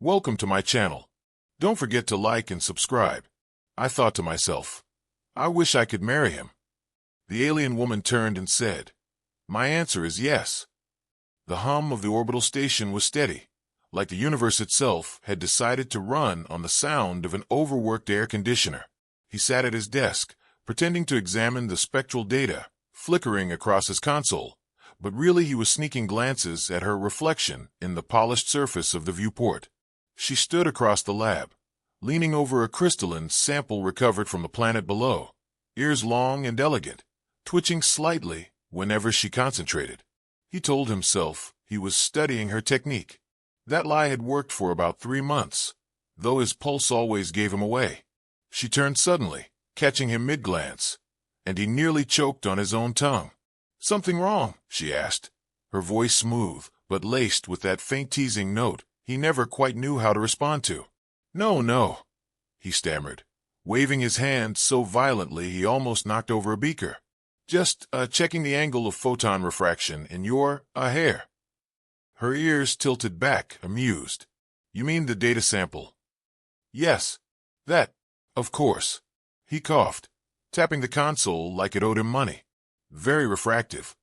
Welcome to my channel. Don't forget to like and subscribe. I thought to myself, I wish I could marry him. The alien woman turned and said, My answer is yes. The hum of the orbital station was steady, like the universe itself had decided to run on the sound of an overworked air conditioner. He sat at his desk, pretending to examine the spectral data, flickering across his console, but really he was sneaking glances at her reflection in the polished surface of the viewport. She stood across the lab, leaning over a crystalline sample recovered from the planet below, ears long and elegant, twitching slightly whenever she concentrated. He told himself he was studying her technique. That lie had worked for about 3 months, though his pulse always gave him away. She turned suddenly, catching him mid-glance, and he nearly choked on his own tongue. Something wrong? She asked, her voice smooth, but laced with that faint teasing note he never quite knew how to respond to. No, he stammered, waving his hand so violently he almost knocked over a beaker. Just, checking the angle of photon refraction in your, hair. Her ears tilted back, amused. You mean the data sample? Yes. That, of course. He coughed, tapping the console like it owed him money. Very refractive.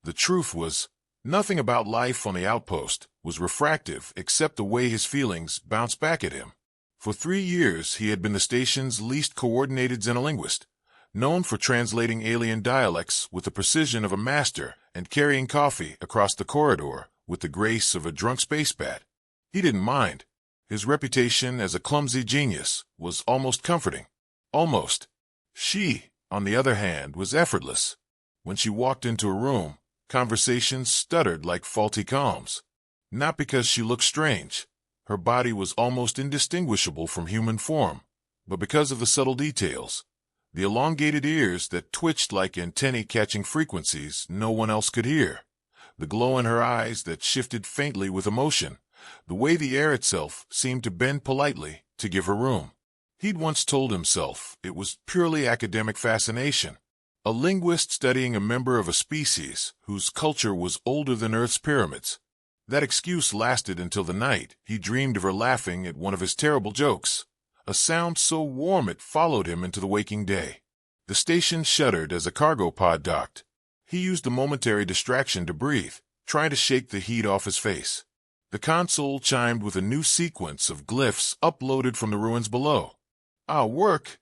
The truth was, nothing about life on the outpost was refractive except the way his feelings bounced back at him. For 3 years he had been the station's least coordinated xenolinguist, known for translating alien dialects with the precision of a master and carrying coffee across the corridor with the grace of a drunk space bat. He didn't mind. His reputation as a clumsy genius was almost comforting. Almost. She, on the other hand, was effortless. When she walked into a room, conversations stuttered like faulty comms. Not because she looked strange. Her body was almost indistinguishable from human form, but because of the subtle details. The elongated ears that twitched like antennae catching frequencies no one else could hear. The glow in her eyes that shifted faintly with emotion. The way the air itself seemed to bend politely to give her room. He'd once told himself it was purely academic fascination. A linguist studying a member of a species whose culture was older than Earth's pyramids. That excuse lasted until the night he dreamed of her laughing at one of his terrible jokes. A sound so warm it followed him into the waking day. The station shuddered as a cargo pod docked. He used a momentary distraction to breathe, trying to shake the heat off his face. The console chimed with a new sequence of glyphs uploaded from the ruins below. "I'll work,"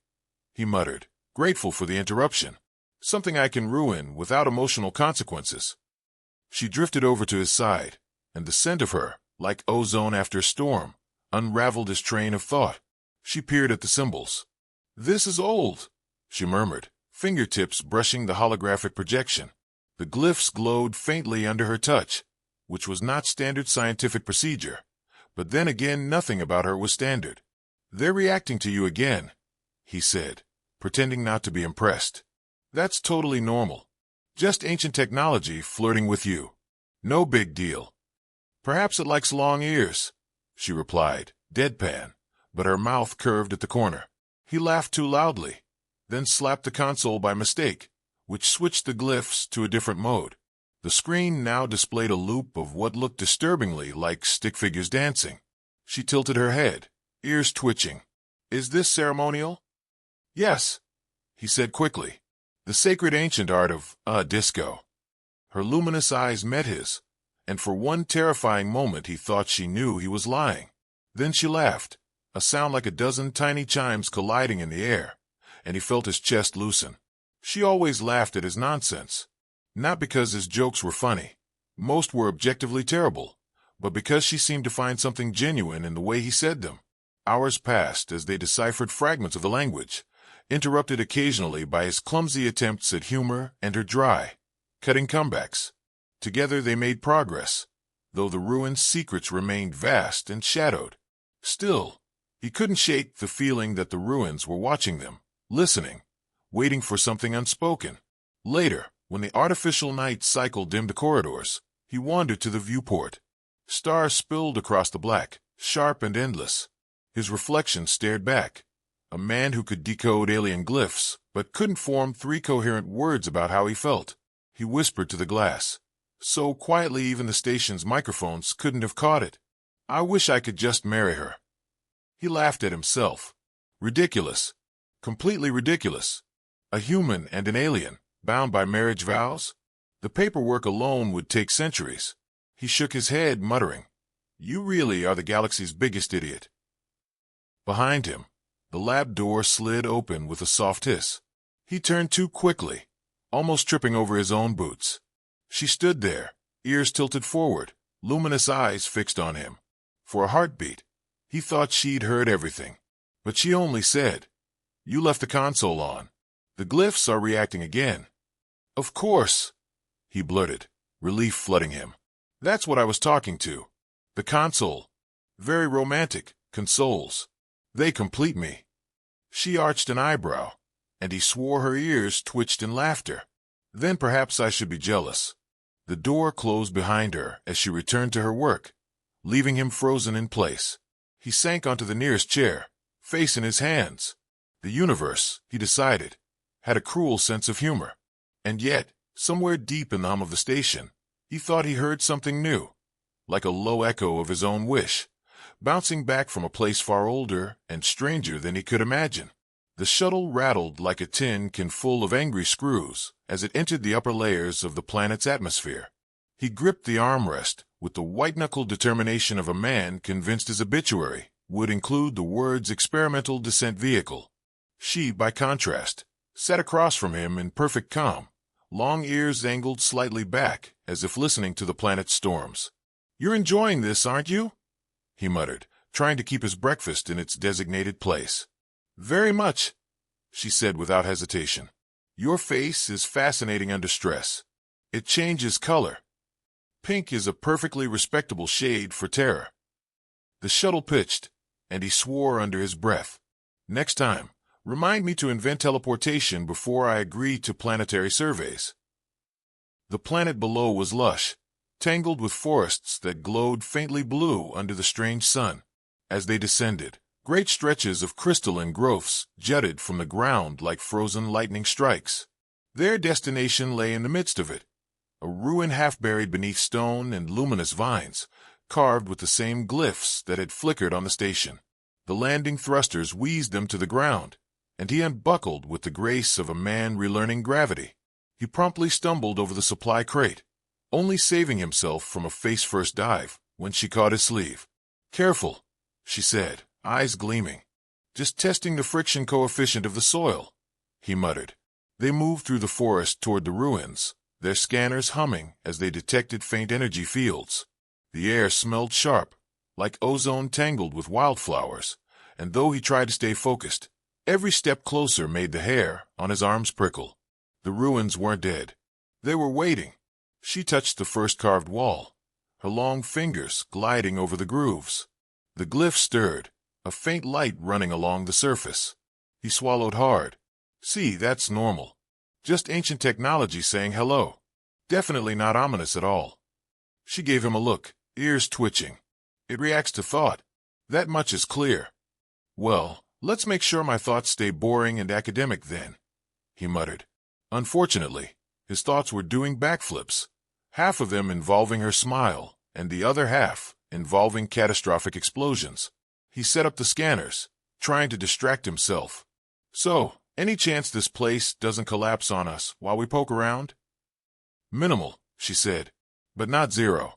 he muttered, grateful for the interruption. Something I can ruin without emotional consequences. She drifted over to his side, and the scent of her, like ozone after a storm, unraveled his train of thought. She peered at the symbols. "This is old," she murmured, fingertips brushing the holographic projection. The glyphs glowed faintly under her touch, which was not standard scientific procedure. But then again, nothing about her was standard. "They're reacting to you again," he said, pretending not to be impressed. "That's totally normal. Just ancient technology flirting with you. No big deal." "Perhaps it likes long ears," she replied, deadpan, but her mouth curved at the corner. He laughed too loudly, then slapped the console by mistake, which switched the glyphs to a different mode. The screen now displayed a loop of what looked disturbingly like stick figures dancing. She tilted her head, ears twitching. "Is this ceremonial?" "Yes," he said quickly. "The sacred ancient art of, disco." Her luminous eyes met his, and for one terrifying moment he thought she knew he was lying. Then she laughed, a sound like a dozen tiny chimes colliding in the air, and he felt his chest loosen. She always laughed at his nonsense. Not because his jokes were funny. Most were objectively terrible, but because she seemed to find something genuine in the way he said them. Hours passed as they deciphered fragments of the language, interrupted occasionally by his clumsy attempts at humor and her dry, cutting comebacks. Together they made progress, though the ruins' secrets remained vast and shadowed. Still, he couldn't shake the feeling that the ruins were watching them, listening, waiting for something unspoken. Later, when the artificial night cycle dimmed the corridors, he wandered to the viewport. Stars spilled across the black, sharp and endless. His reflection stared back. A man who could decode alien glyphs, but couldn't form 3 coherent words about how he felt. He whispered to the glass, so quietly even the station's microphones couldn't have caught it. I wish I could just marry her. He laughed at himself. Ridiculous. Completely ridiculous. A human and an alien, bound by marriage vows? The paperwork alone would take centuries. He shook his head, muttering, "You really are the galaxy's biggest idiot." Behind him, the lab door slid open with a soft hiss. He turned too quickly, almost tripping over his own boots. She stood there, ears tilted forward, luminous eyes fixed on him. For a heartbeat, he thought she'd heard everything. But she only said, "You left the console on. The glyphs are reacting again." "Of course," he blurted, relief flooding him. "That's what I was talking to. The console. Very romantic, consoles. They complete me." She arched an eyebrow, and he swore her ears twitched in laughter. Then perhaps I should be jealous. The door closed behind her as she returned to her work, leaving him frozen in place. He sank onto the nearest chair, face in his hands. The universe, he decided, had a cruel sense of humor. And yet, somewhere deep in the hum of the station, he thought he heard something new, like a low echo of his own wish, bouncing back from a place far older and stranger than he could imagine. The shuttle rattled like a tin can full of angry screws as it entered the upper layers of the planet's atmosphere. He gripped the armrest with the white-knuckled determination of a man convinced his obituary would include the words experimental descent vehicle. She, by contrast, sat across from him in perfect calm, long ears angled slightly back as if listening to the planet's storms. "You're enjoying this, aren't you?" he muttered, trying to keep his breakfast in its designated place. "Very much," she said without hesitation. "Your face is fascinating under stress. It changes color. Pink is a perfectly respectable shade for terror." The shuttle pitched, and he swore under his breath. "Next time, remind me to invent teleportation before I agree to planetary surveys." The planet below was lush, tangled with forests that glowed faintly blue under the strange sun. As they descended, great stretches of crystalline growths jutted from the ground like frozen lightning strikes. Their destination lay in the midst of it, a ruin half buried beneath stone and luminous vines, carved with the same glyphs that had flickered on the station. The landing thrusters wheezed them to the ground, and he unbuckled with the grace of a man relearning gravity. He promptly stumbled over the supply crate, only saving himself from a face-first dive when she caught his sleeve. "Careful," she said, eyes gleaming. "Just testing the friction coefficient of the soil," he muttered. They moved through the forest toward the ruins, their scanners humming as they detected faint energy fields. The air smelled sharp, like ozone tangled with wildflowers, and though he tried to stay focused, every step closer made the hair on his arms prickle. The ruins weren't dead. They were waiting. She touched the first carved wall, her long fingers gliding over the grooves. The glyph stirred, a faint light running along the surface. He swallowed hard. "See, that's normal. Just ancient technology saying hello. Definitely not ominous at all." She gave him a look, ears twitching. "It reacts to thought. That much is clear." "Well, let's make sure my thoughts stay boring and academic then," he muttered. Unfortunately, his thoughts were doing backflips, half of them involving her smile, and the other half involving catastrophic explosions. He set up the scanners, trying to distract himself. "So, any chance this place doesn't collapse on us while we poke around?" "Minimal," she said, "but not zero."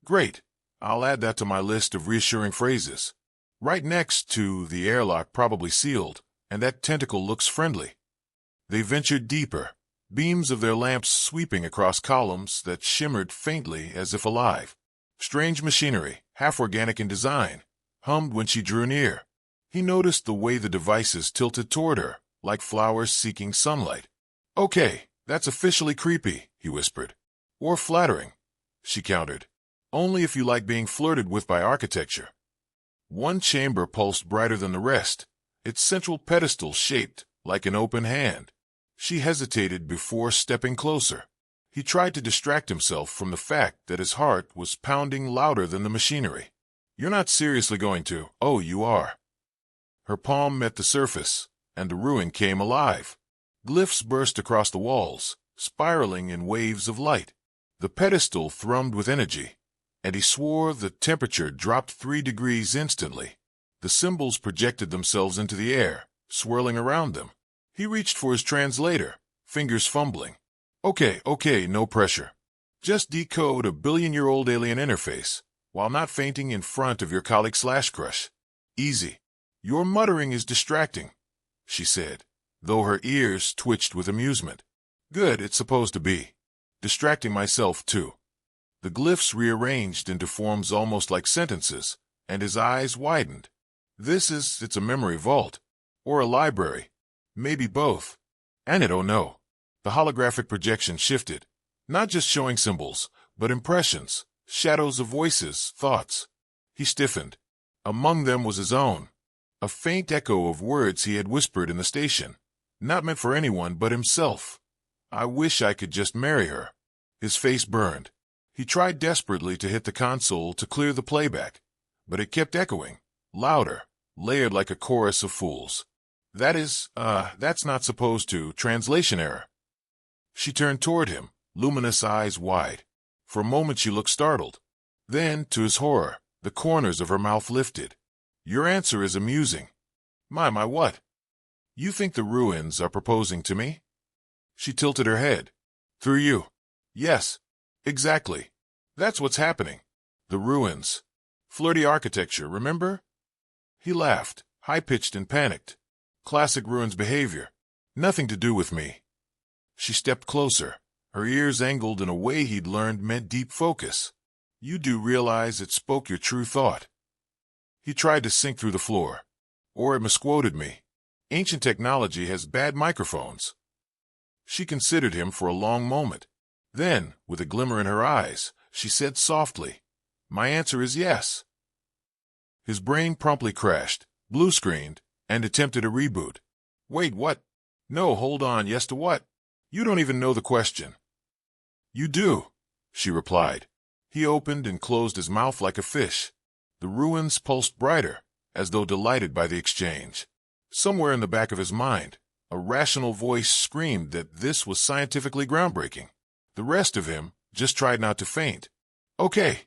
"Great. I'll add that to my list of reassuring phrases. Right next to the airlock probably sealed, and that tentacle looks friendly." They ventured deeper, beams of their lamps sweeping across columns that shimmered faintly as if alive. Strange machinery, half organic in design, hummed when she drew near. He noticed the way the devices tilted toward her, like flowers seeking sunlight. "Okay, that's officially creepy," he whispered. "Or flattering," she countered. "Only if you like being flirted with by architecture." One chamber pulsed brighter than the rest, its central pedestal shaped like an open hand. She hesitated before stepping closer. He tried to distract himself from the fact that his heart was pounding louder than the machinery. "You're not seriously going to—" "Oh, you are." Her palm met the surface, and the ruin came alive. Glyphs burst across the walls, spiraling in waves of light. The pedestal thrummed with energy, and he swore the temperature dropped 3 degrees instantly. The symbols projected themselves into the air, swirling around them. He reached for his translator, fingers fumbling. Okay, no pressure. Just decode a billion-year-old alien interface, while not fainting in front of your colleague/crush. Easy. Your muttering is distracting, she said, though her ears twitched with amusement. Good, it's supposed to be. Distracting myself, too. The glyphs rearranged into forms almost like sentences, and his eyes widened. It's a memory vault. Or a library. Maybe both. And I don't know. The holographic projection shifted, not just showing symbols, but impressions, shadows of voices, thoughts. He stiffened. Among them was his own. A faint echo of words he had whispered in the station, not meant for anyone but himself. I wish I could just marry her. His face burned. He tried desperately to hit the console to clear the playback, but it kept echoing, louder, layered like a chorus of fools. That's not supposed to. Translation error. She turned toward him, luminous eyes wide. For a moment she looked startled. Then, to his horror, the corners of her mouth lifted. Your answer is amusing. My what? You think the ruins are proposing to me? She tilted her head. Through you. Yes, exactly. That's what's happening. The ruins. Flirty architecture, remember? He laughed, high-pitched and panicked. Classic ruins behavior. Nothing to do with me. She stepped closer, her ears angled in a way he'd learned meant deep focus. You do realize it spoke your true thought. He tried to sink through the floor. Or it misquoted me. Ancient technology has bad microphones. She considered him for a long moment. Then, with a glimmer in her eyes, she said softly, My answer is yes. His brain promptly crashed, blue-screened, and attempted a reboot. Wait, what? No, hold on, yes to what? You don't even know the question. You do, she replied. He opened and closed his mouth like a fish. The ruins pulsed brighter, as though delighted by the exchange. Somewhere in the back of his mind, a rational voice screamed that this was scientifically groundbreaking. The rest of him just tried not to faint. Okay,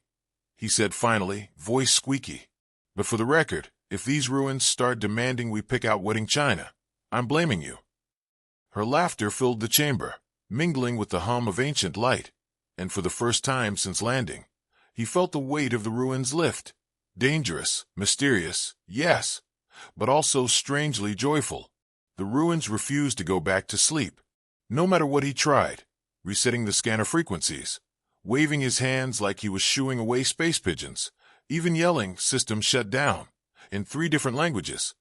he said finally, voice squeaky. But for the record, if these ruins start demanding we pick out wedding china, I'm blaming you. Her laughter filled the chamber, mingling with the hum of ancient light, and for the first time since landing, he felt the weight of the ruins lift. Dangerous, mysterious, yes, but also strangely joyful. The ruins refused to go back to sleep. No matter what he tried, resetting the scanner frequencies, waving his hands like he was shooing away space pigeons, even yelling, "System shut down," in 3 different languages.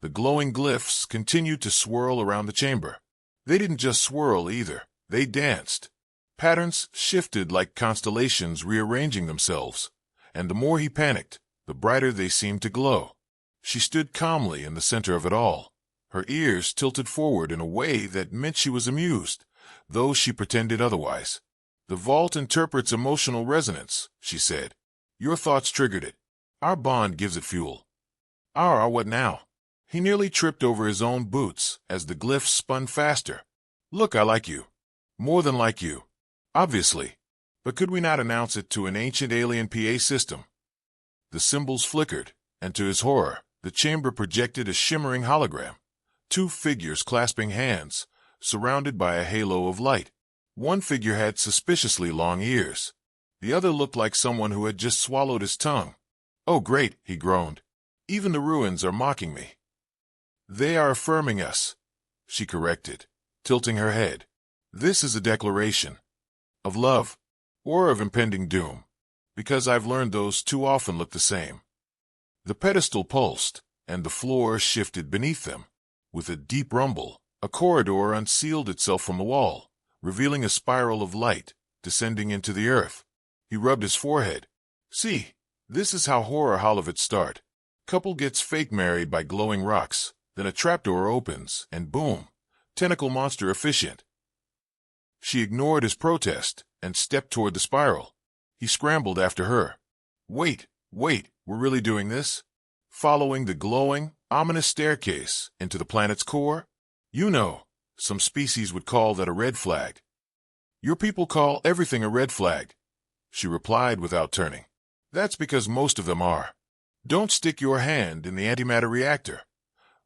The glowing glyphs continued to swirl around the chamber. They didn't just swirl either, they danced. Patterns shifted like constellations rearranging themselves, and the more he panicked, the brighter they seemed to glow. She stood calmly in the center of it all, her ears tilted forward in a way that meant she was amused, though she pretended otherwise. The vault interprets emotional resonance, she said. Your thoughts triggered it. Our bond gives it fuel. Our what now? He nearly tripped over his own boots as the glyphs spun faster. Look, I like you. More than like you. Obviously. But could we not announce it to an ancient alien PA system? The symbols flickered, and to his horror, the chamber projected a shimmering hologram. 2 figures clasping hands, surrounded by a halo of light. One figure had suspiciously long ears. The other looked like someone who had just swallowed his tongue. Oh great, he groaned. Even the ruins are mocking me. They are affirming us, she corrected, tilting her head. This is a declaration. Of love. Or of impending doom. Because I've learned those too often look the same. The pedestal pulsed, and the floor shifted beneath them. With a deep rumble, a corridor unsealed itself from the wall, revealing a spiral of light, descending into the earth. He rubbed his forehead. See, this is how horror hollowits start. Couple gets fake married by glowing rocks, then a trapdoor opens, and boom, tentacle monster efficient. She ignored his protest, and stepped toward the spiral. He scrambled after her. Wait, we're really doing this? Following the glowing, ominous staircase into the planet's core? You know, some species would call that a red flag. Your people call everything a red flag, she replied without turning. That's because most of them are. Don't stick your hand in the antimatter reactor.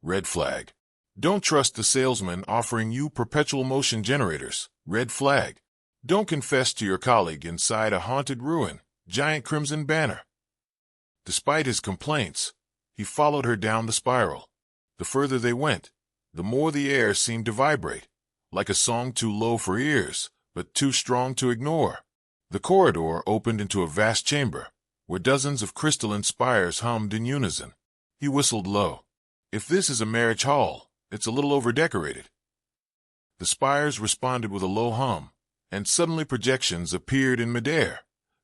Red flag. Don't trust the salesman offering you perpetual motion generators. Red flag. Don't confess to your colleague inside a haunted ruin. Giant crimson banner. Despite his complaints, he followed her down the spiral. The further they went, the more the air seemed to vibrate, like a song too low for ears, but too strong to ignore. The corridor opened into a vast chamber, where dozens of crystalline spires hummed in unison. He whistled low. If this is a marriage hall, it's a little over-decorated. The spires responded with a low hum, and suddenly projections appeared in midair.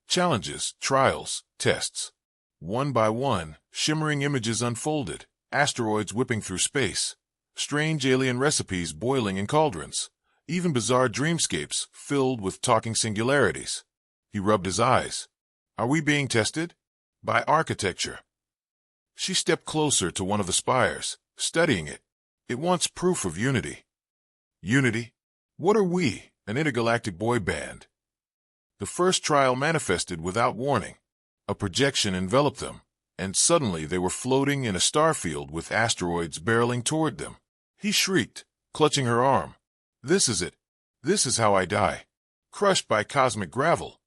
Challenges, trials, tests. One by one, shimmering images unfolded, asteroids whipping through space, strange alien recipes boiling in cauldrons, even bizarre dreamscapes filled with talking singularities. He rubbed his eyes. Are we being tested? By architecture. She stepped closer to one of the spires, studying it. It wants proof of unity. Unity? What are we, an intergalactic boy band? The first trial manifested without warning. A projection enveloped them, and suddenly they were floating in a starfield with asteroids barreling toward them. He shrieked, clutching her arm. This is it. This is how I die. Crushed by cosmic gravel.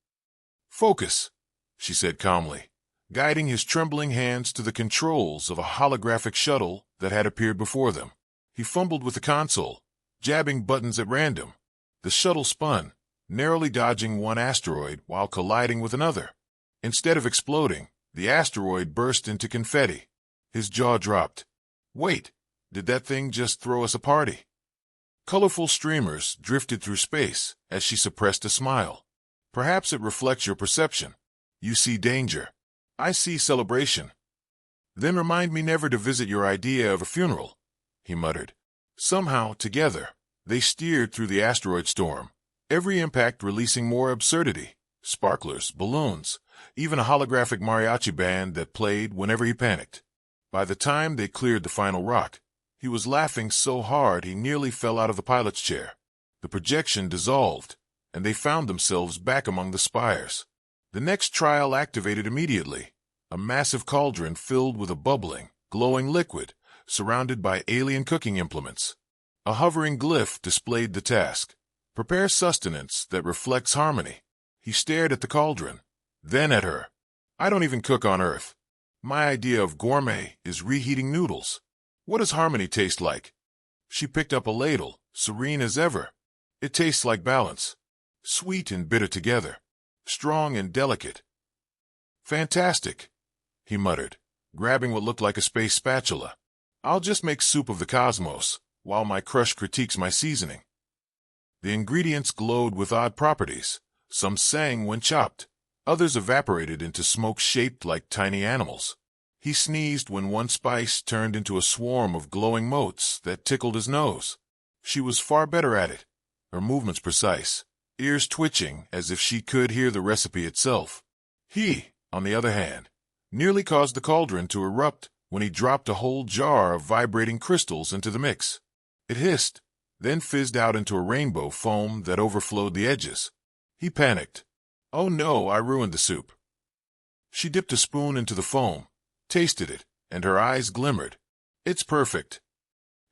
Focus, she said calmly, guiding his trembling hands to the controls of a holographic shuttle that had appeared before them. He fumbled with the console, jabbing buttons at random. The shuttle spun, narrowly dodging one asteroid while colliding with another. Instead of exploding, the asteroid burst into confetti. His jaw dropped. Wait, did that thing just throw us a party? Colorful streamers drifted through space as she suppressed a smile. Perhaps it reflects your perception. You see danger. I see celebration. Then remind me never to visit your idea of a funeral, he muttered. Somehow, together, they steered through the asteroid storm, every impact releasing more absurdity. Sparklers, balloons, even a holographic mariachi band that played whenever he panicked. By the time they cleared the final rock, he was laughing so hard he nearly fell out of the pilot's chair. The projection dissolved, and they found themselves back among the spires. The next trial activated immediately, a massive cauldron filled with a bubbling, glowing liquid, surrounded by alien cooking implements. A hovering glyph displayed the task. Prepare sustenance that reflects harmony. He stared at the cauldron, then at her. I don't even cook on Earth. My idea of gourmet is reheating noodles. What does harmony taste like? She picked up a ladle, serene as ever. It tastes like balance. Sweet and bitter together. Strong and delicate. Fantastic, he muttered, grabbing what looked like a space spatula. I'll just make soup of the cosmos, while my crush critiques my seasoning. The ingredients glowed with odd properties. Some sang when chopped. Others evaporated into smoke shaped like tiny animals. He sneezed when one spice turned into a swarm of glowing motes that tickled his nose. She was far better at it, her movements precise, ears twitching as if she could hear the recipe itself. He, on the other hand, nearly caused the cauldron to erupt when he dropped a whole jar of vibrating crystals into the mix. It hissed, then fizzed out into a rainbow foam that overflowed the edges. He panicked. Oh no, I ruined the soup. She dipped a spoon into the foam, tasted it, and her eyes glimmered. It's perfect.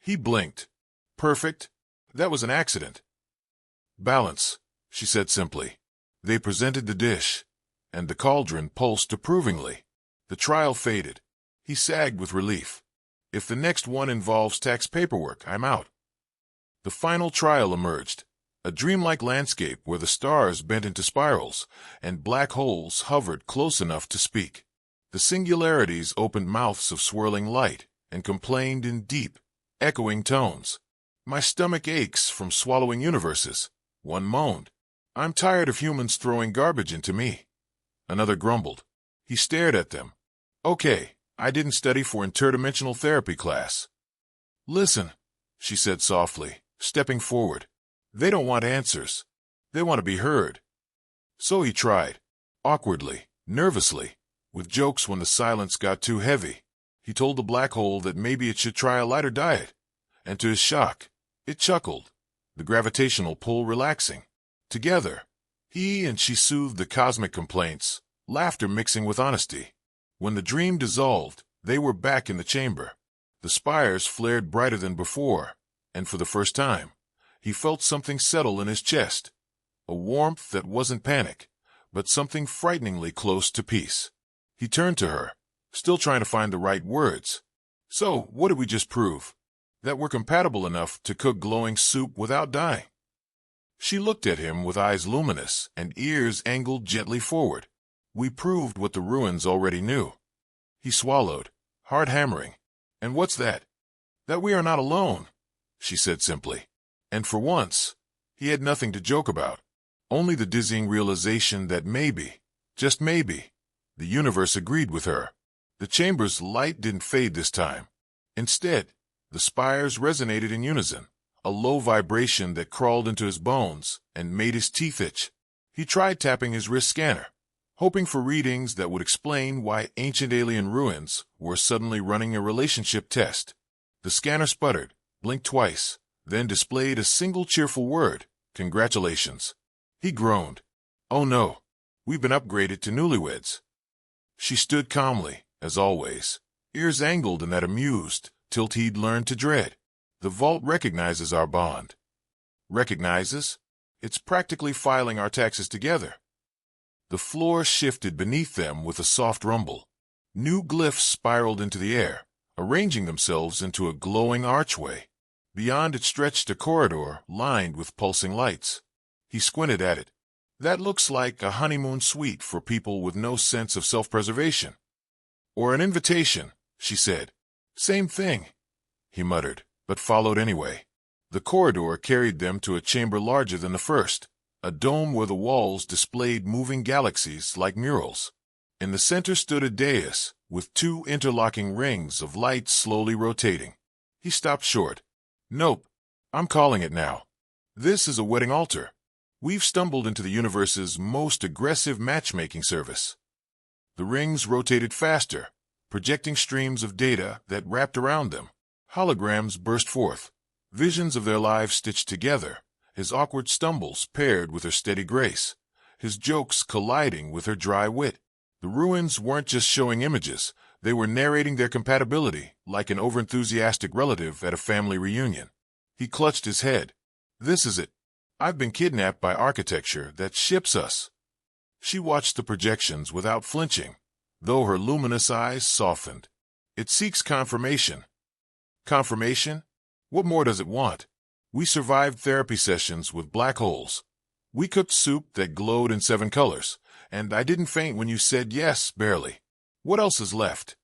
He blinked. Perfect? That was an accident. Balance, she said simply. They presented the dish, and the cauldron pulsed approvingly. The trial faded. He sagged with relief. If the next one involves tax paperwork, I'm out. The final trial emerged. A dreamlike landscape where the stars bent into spirals, and black holes hovered close enough to speak. The singularities opened mouths of swirling light and complained in deep, echoing tones. My stomach aches from swallowing universes, one moaned. I'm tired of humans throwing garbage into me. Another grumbled. He stared at them. Okay, I didn't study for interdimensional therapy class. Listen, she said softly, stepping forward. They don't want answers. They want to be heard. So he tried, awkwardly, nervously, with jokes when the silence got too heavy. He told the black hole that maybe it should try a lighter diet, and to his shock, it chuckled, the gravitational pull relaxing. Together, he and she soothed the cosmic complaints, laughter mixing with honesty. When the dream dissolved, they were back in the chamber. The spires flared brighter than before, and for the first time, he felt something settle in his chest. A warmth that wasn't panic, but something frighteningly close to peace. He turned to her, still trying to find the right words. "So, what did we just prove? That we're compatible enough to cook glowing soup without dying?" She looked at him with eyes luminous and ears angled gently forward. "We proved what the ruins already knew." He swallowed, heart hammering. "And what's that?" "That we are not alone," she said simply. And for once, he had nothing to joke about. Only the dizzying realization that maybe, just maybe, the universe agreed with her. The chamber's light didn't fade this time. Instead, the spires resonated in unison, a low vibration that crawled into his bones and made his teeth itch. He tried tapping his wrist scanner, hoping for readings that would explain why ancient alien ruins were suddenly running a relationship test. The scanner sputtered, blinked twice, then displayed a single cheerful word: "Congratulations." He groaned. "Oh no, we've been upgraded to newlyweds." She stood calmly, as always, ears angled in that amused tilt he'd learned to dread. "The vault recognizes our bond." "Recognizes?" "It's practically filing our taxes together." The floor shifted beneath them with a soft rumble. New glyphs spiraled into the air, arranging themselves into a glowing archway. Beyond it stretched a corridor lined with pulsing lights. He squinted at it. "That looks like a honeymoon suite for people with no sense of self-preservation." "Or an invitation," she said. "Same thing," he muttered, but followed anyway. The corridor carried them to a chamber larger than the first, a dome where the walls displayed moving galaxies like murals. In the center stood a dais, with two interlocking rings of light slowly rotating. He stopped short. "Nope, I'm calling it now. This is a wedding altar. We've stumbled into the universe's most aggressive matchmaking service." The rings rotated faster, projecting streams of data that wrapped around them. Holograms burst forth, visions of their lives stitched together, his awkward stumbles paired with her steady grace, his jokes colliding with her dry wit. The ruins weren't just showing images, they were narrating their compatibility like an overenthusiastic relative at a family reunion. He clutched his head. "This is it. I've been kidnapped by architecture that ships us." She watched the projections without flinching, though her luminous eyes softened. "It seeks confirmation." "Confirmation? What more does it want? We survived therapy sessions with black holes. We cooked soup that glowed in 7 colors, and I didn't faint when you said yes, barely. What else is left?"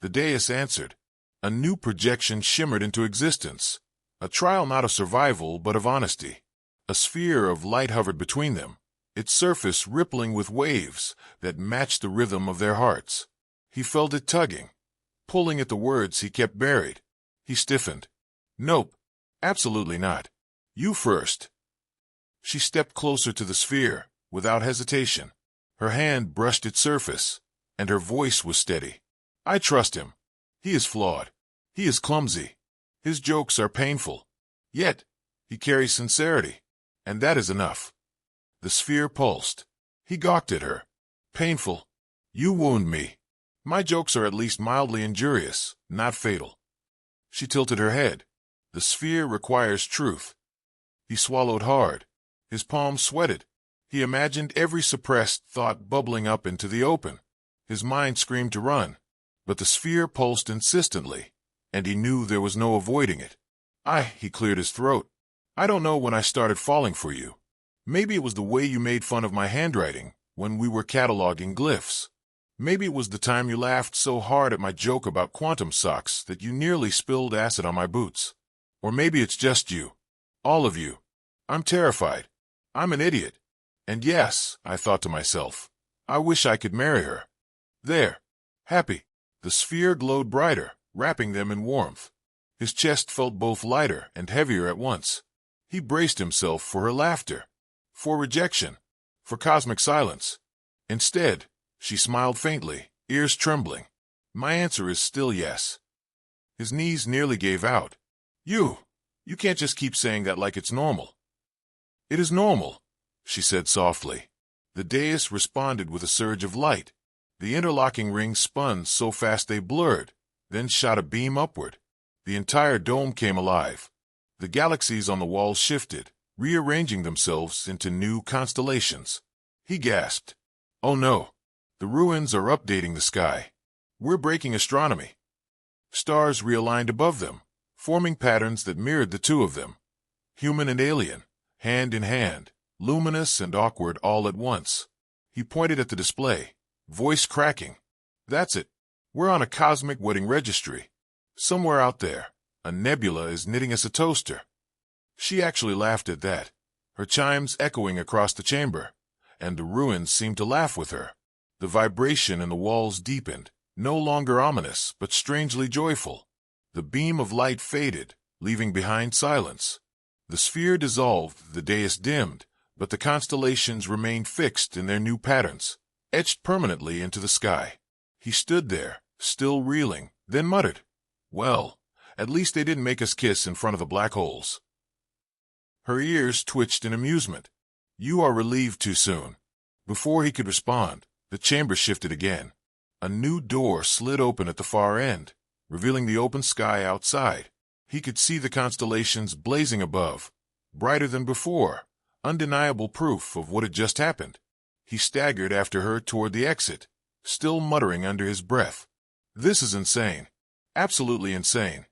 The dais answered. A new projection shimmered into existence, a trial not of survival but of honesty. A sphere of light hovered between them, its surface rippling with waves that matched the rhythm of their hearts. He felt it tugging, pulling at the words he kept buried. He stiffened. "Nope, absolutely not. You first." She stepped closer to the sphere, without hesitation. Her hand brushed its surface, and her voice was steady. "I trust him. He is flawed. He is clumsy. His jokes are painful. Yet, he carries sincerity. And that is enough." The sphere pulsed. He gawked at her. "Painful? You wound me. My jokes are at least mildly injurious, not fatal." She tilted her head. "The sphere requires truth." He swallowed hard. His palms sweated. He imagined every suppressed thought bubbling up into the open. His mind screamed to run, but the sphere pulsed insistently, and he knew there was no avoiding it. He cleared his throat. "I don't know when I started falling for you. Maybe it was the way you made fun of my handwriting when we were cataloging glyphs. Maybe it was the time you laughed so hard at my joke about quantum socks that you nearly spilled acid on my boots. Or maybe it's just you. All of you. I'm terrified. I'm an idiot. And yes, I thought to myself, I wish I could marry her. There. Happy." The sphere glowed brighter, wrapping them in warmth. His chest felt both lighter and heavier at once. He braced himself for her laughter, for rejection, for cosmic silence. Instead, she smiled faintly, ears trembling. "My answer is still yes." His knees nearly gave out. You can't just keep saying that like it's normal." "It is normal," she said softly. The dais responded with a surge of light. The interlocking rings spun so fast they blurred, then shot a beam upward. The entire dome came alive. The galaxies on the walls shifted, rearranging themselves into new constellations. He gasped. Oh no! The ruins are updating the sky. We're breaking astronomy. Stars realigned above them, forming patterns that mirrored the two of them. Human and alien, hand in hand, luminous and awkward all at once. He pointed at the display, voice cracking. That's it. We're on a cosmic wedding registry. Somewhere out there, a nebula is knitting us a toaster. She actually laughed at that, her chimes echoing across the chamber, and the ruins seemed to laugh with her. The vibration in the walls deepened, no longer ominous, but strangely joyful. The beam of light faded, leaving behind silence. The sphere dissolved, the dais dimmed, but the constellations remained fixed in their new patterns, etched permanently into the sky. He stood there, still reeling, then muttered, "Well, at least they didn't make us kiss in front of the black holes." Her ears twitched in amusement. "You are relieved too soon." Before he could respond, the chamber shifted again. A new door slid open at the far end, revealing the open sky outside. He could see the constellations blazing above, brighter than before, undeniable proof of what had just happened. He staggered after her toward the exit, still muttering under his breath, "This is insane. Absolutely insane.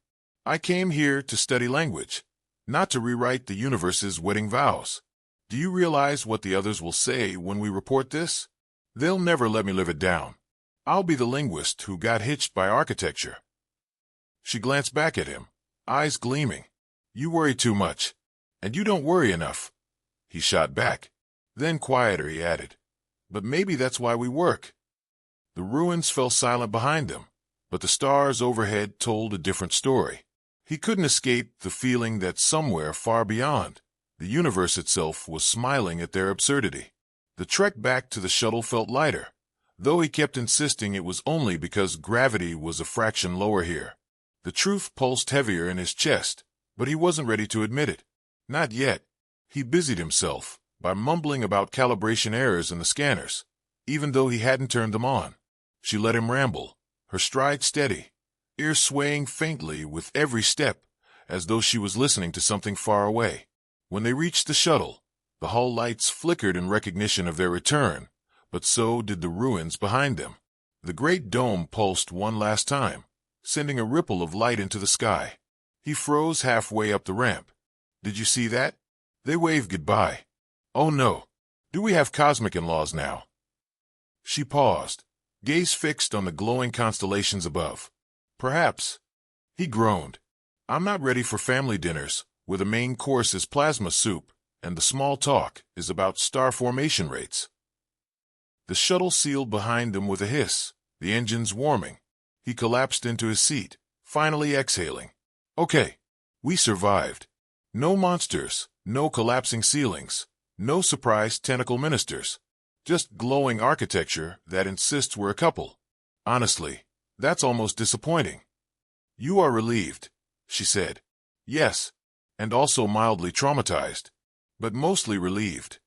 I came here to study language, not to rewrite the universe's wedding vows. Do you realize what the others will say when we report this? They'll never let me live it down. I'll be the linguist who got hitched by architecture." She glanced back at him, eyes gleaming. "You worry too much, and you don't worry enough." He shot back. Then quieter, he added, "But maybe that's why we work." The ruins fell silent behind them, but the stars overhead told a different story. He couldn't escape the feeling that somewhere far beyond, the universe itself was smiling at their absurdity. The trek back to the shuttle felt lighter, though he kept insisting it was only because gravity was a fraction lower here. The truth pulsed heavier in his chest, but he wasn't ready to admit it. Not yet. He busied himself by mumbling about calibration errors in the scanners, even though he hadn't turned them on. She let him ramble, her stride steady, ears swaying faintly with every step, as though she was listening to something far away. When they reached the shuttle, the hull lights flickered in recognition of their return, but so did the ruins behind them. The great dome pulsed one last time, sending a ripple of light into the sky. He froze halfway up the ramp. "Did you see that? They waved goodbye. Oh no. Do we have cosmic in-laws now?" She paused, gaze fixed on the glowing constellations above. "Perhaps." He groaned. "I'm not ready for family dinners, where the main course is plasma soup, and the small talk is about star formation rates." The shuttle sealed behind them with a hiss, the engines warming. He collapsed into his seat, finally exhaling. "Okay. We survived. No monsters, no collapsing ceilings, no surprise tentacle ministers. Just glowing architecture that insists we're a couple. Honestly, that's almost disappointing." "You are relieved," she said. "Yes, and also mildly traumatized, but mostly relieved."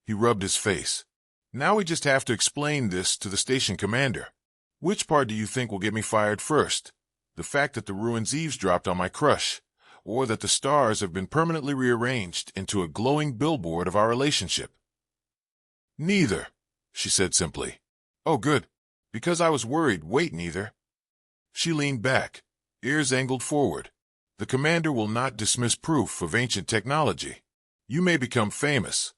He rubbed his face. "Now we just have to explain this to the station commander. Which part do you think will get me fired first? The fact that the ruins eavesdropped on my crush, or that the stars have been permanently rearranged into a glowing billboard of our relationship?" "Neither," she said simply. "Oh, good. Because I was worried. Wait, neither." She leaned back, ears angled forward. "The commander will not dismiss proof of ancient technology. You may become famous."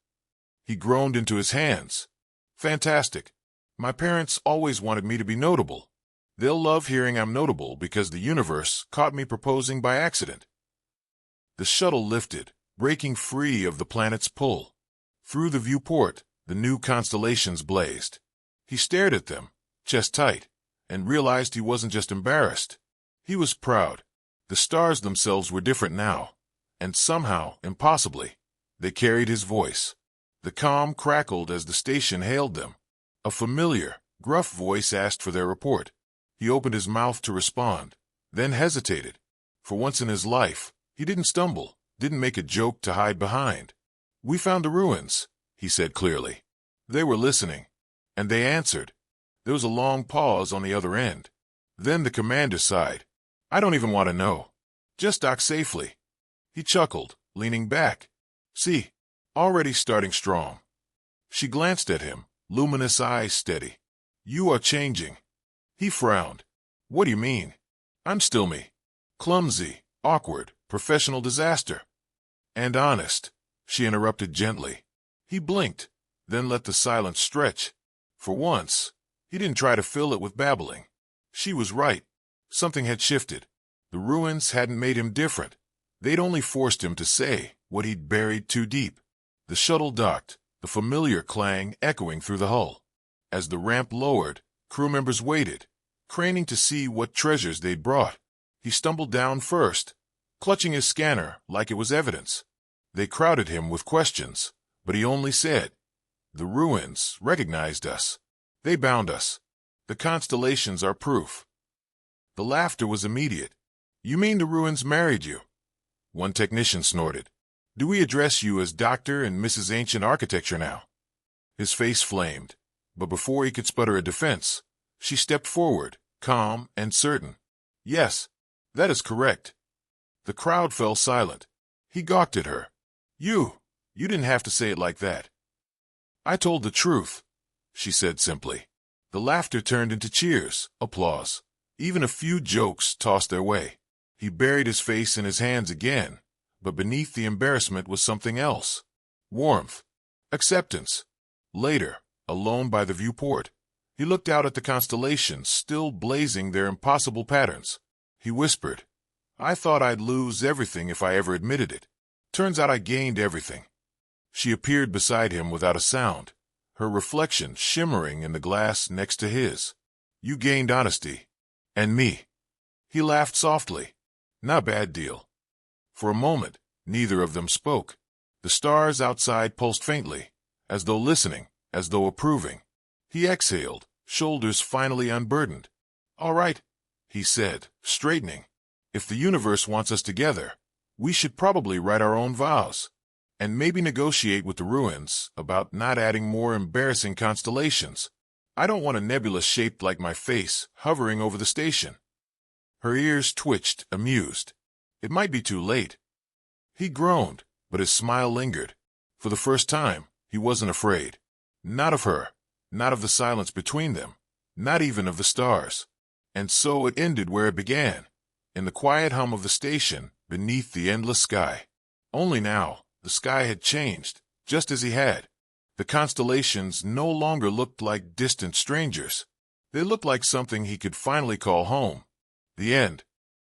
He groaned into his hands. "Fantastic. My parents always wanted me to be notable. They'll love hearing I'm notable because the universe caught me proposing by accident." The shuttle lifted, breaking free of the planet's pull. Through the viewport, the new constellations blazed. He stared at them, chest tight, and realized he wasn't just embarrassed. He was proud. The stars themselves were different now, and somehow, impossibly, they carried his voice. The comm crackled as the station hailed them. A familiar, gruff voice asked for their report. He opened his mouth to respond, then hesitated. For once in his life, he didn't stumble, didn't make a joke to hide behind. "We found the ruins," he said clearly. They were listening, and they answered. There was a long pause on the other end. Then the commander sighed. I don't even want to know. Just dock safely. He chuckled, leaning back. See, already starting strong. She glanced at him, luminous eyes steady. You are changing. He frowned. What do you mean? I'm still me. Clumsy, awkward, professional disaster. And honest, she interrupted gently. He blinked, then let the silence stretch. For once, he didn't try to fill it with babbling. She was right. Something had shifted. The ruins hadn't made him different. They'd only forced him to say what he'd buried too deep. The shuttle docked, the familiar clang echoing through the hull. As the ramp lowered, crew members waited, craning to see what treasures they'd brought. He stumbled down first, clutching his scanner like it was evidence. They crowded him with questions, but he only said, The ruins recognized us. They bound us. The constellations are proof. The laughter was immediate. You mean the ruins married you? One technician snorted. Do we address you as Doctor and Mrs. Ancient Architecture now? His face flamed, but before he could sputter a defense, she stepped forward, calm and certain. Yes, that is correct. The crowd fell silent. He gawked at her. You didn't have to say it like that. I told the truth, she said simply. The laughter turned into cheers, applause. Even a few jokes tossed their way. He buried his face in his hands again, but beneath the embarrassment was something else. Warmth. Acceptance. Later, alone by the viewport, he looked out at the constellations still blazing their impossible patterns. He whispered, I thought I'd lose everything if I ever admitted it. Turns out I gained everything. She appeared beside him without a sound, her reflection shimmering in the glass next to his. You gained honesty. And me. He laughed softly. Not a bad deal. For a moment, neither of them spoke. The stars outside pulsed faintly, as though listening, as though approving. He exhaled, shoulders finally unburdened. All right, he said, straightening. If the universe wants us together, we should probably write our own vows, and maybe negotiate with the ruins about not adding more embarrassing constellations. I don't want a nebula shaped like my face hovering over the station. Her ears twitched, amused. It might be too late. He groaned, but his smile lingered. For the first time, he wasn't afraid. Not of her, not of the silence between them, not even of the stars. And so it ended where it began, in the quiet hum of the station beneath the endless sky. Only now, the sky had changed, just as he had. The constellations no longer looked like distant strangers. They looked like something he could finally call home. The end.